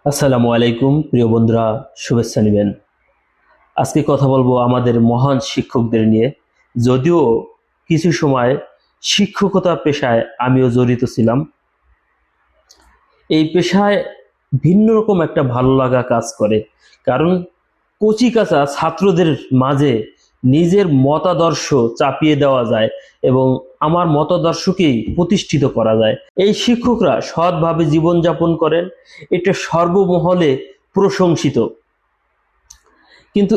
আসসালামু আলাইকুম প্রিয় বন্ধুরা, শুভেচ্ছা নেবেন। আজকে কথা বলবো আমাদের মহান শিক্ষকদের নিয়ে। যদিও কিছু সময় শিক্ষকতা পেশায় আমিও জড়িত ছিলাম, এই পেশায় ভিন্ন রকম একটা ভালো লাগা কাজ করে। কারণ কচিকাঁচা ছাত্রদের মাঝে নিজের মতাদর্শ চাপিয়ে দেওয়া যায় এবং আমার মতাদর্শকেই প্রতিষ্ঠিত করা যায়। এই শিক্ষকরা সৎভাবে জীবনযাপন করেন, এটা সর্বমহলে প্রশংসিত। কিন্তু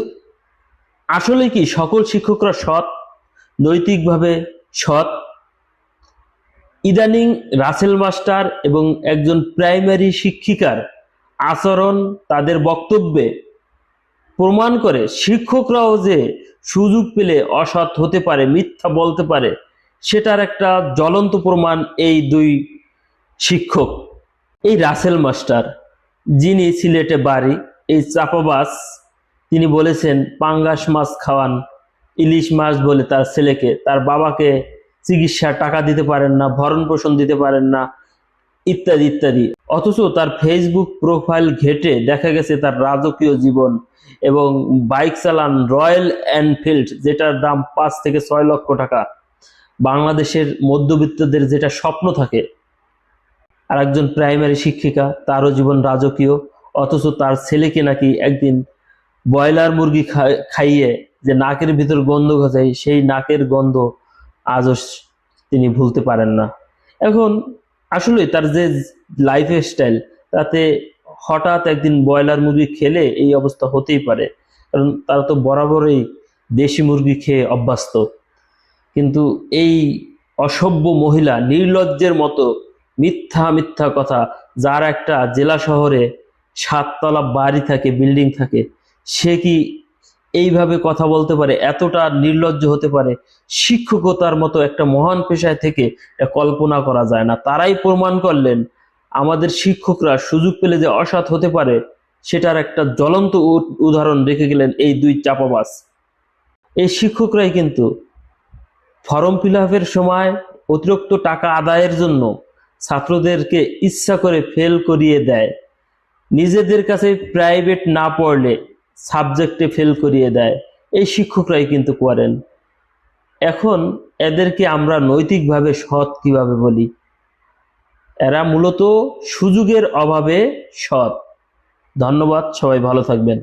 আসলে কি সকল শিক্ষকরা সৎ, নৈতিকভাবে সৎ? ইদানিং রাসেল মাস্টার এবং একজন প্রাইমারি শিক্ষিকার আচরণ, তাদের বক্তব্যে প্রমাণ করে শিক্ষকরাও যে সুযোগ পেলে অসৎ হতে পারে, মিথ্যা বলতে পারে, সেটার একটা জ্বলন্ত প্রমাণ এই দুই শিক্ষক। এই রাসেল মাস্টার, যিনি সিলেটে বাড়ি, এই চাপাবাজ, তিনি বলেছেন পাঙ্গাস মাছ খাওয়ান, ইলিশ মাছ বলে তার ছেলেকে, তার বাবাকে চিকিৎসার টাকা দিতে পারেন না, ভরণ পোষণ দিতে পারেন না, ইত্যাদি ইত্যাদি। অথচ তার ফেসবুক প্রোফাইল ঘেটে দেখা গেছে তার রাজকীয় জীবন এবং বাইক চালান রয়্যাল এনফিল্ড, যেটার দাম 5 থেকে 6 লক্ষ টাকা। বাংলাদেশের মধ্যবিত্তদের যেটা স্বপ্ন থাকে। আর একজন প্রাইমারি শিক্ষিকা, তারও জীবন রাজকীয়, অথচ তার ছেলেকে নাকি একদিন ব্রয়লার মুরগি খাইয়ে যে নাকের ভিতর গন্ধ গজায়, সেই নাকের গন্ধ আজও তিনি ভুলতে পারেন না। এখন আসলে তার যে লাইফ স্টাইল, তাতে হঠাৎ একদিন ব্রয়লার মুরগি খেলে এই অবস্থা হতেই পারে, কারণ তারা তো বরাবরই দেশি মুরগি খেয়ে অভ্যস্ত। কিন্তু এই অসভ্য মহিলা নির্লজ্জের মতো মিথ্যা মিথ্যা কথা, যার একটা জেলা শহরে 7 তলা বাড়ি থাকে, বিল্ডিং থাকে, সে কি এইভাবে কথা বলতে পারে? এতটা নির্লজ্জ হতে পারে? শিক্ষকতার মতো একটা মহান পেশায় থেকে এটা কল্পনা করা যায় না। তারাই প্রমাণ করলেন আমাদের শিক্ষকরা সুযোগ পেলে যে অসৎ হতে পারে, সেটার একটা জ্বলন্ত উদাহরণ রেখে গেলেন এই দুই চাপাবাজ। এই শিক্ষকরাই কিন্তু ফর্ম ফিল আপের সময় অতিরিক্ত টাকা আদায়ের জন্য ছাত্রদেরকে ইচ্ছা করে ফেল করিয়ে দেয়, নিজেদের কাছে প্রাইভেট না পড়লে সাবজেক্টে ফেল করিয়ে দেয়। এই শিক্ষকরাই কিন্তু করেন। এখন এদেরকে আমরা নৈতিকভাবে সৎ কিভাবে বলি? এরা মূলত সুযোগের অভাবে সৎ। ধন্যবাদ, সবাই ভালো থাকবেন।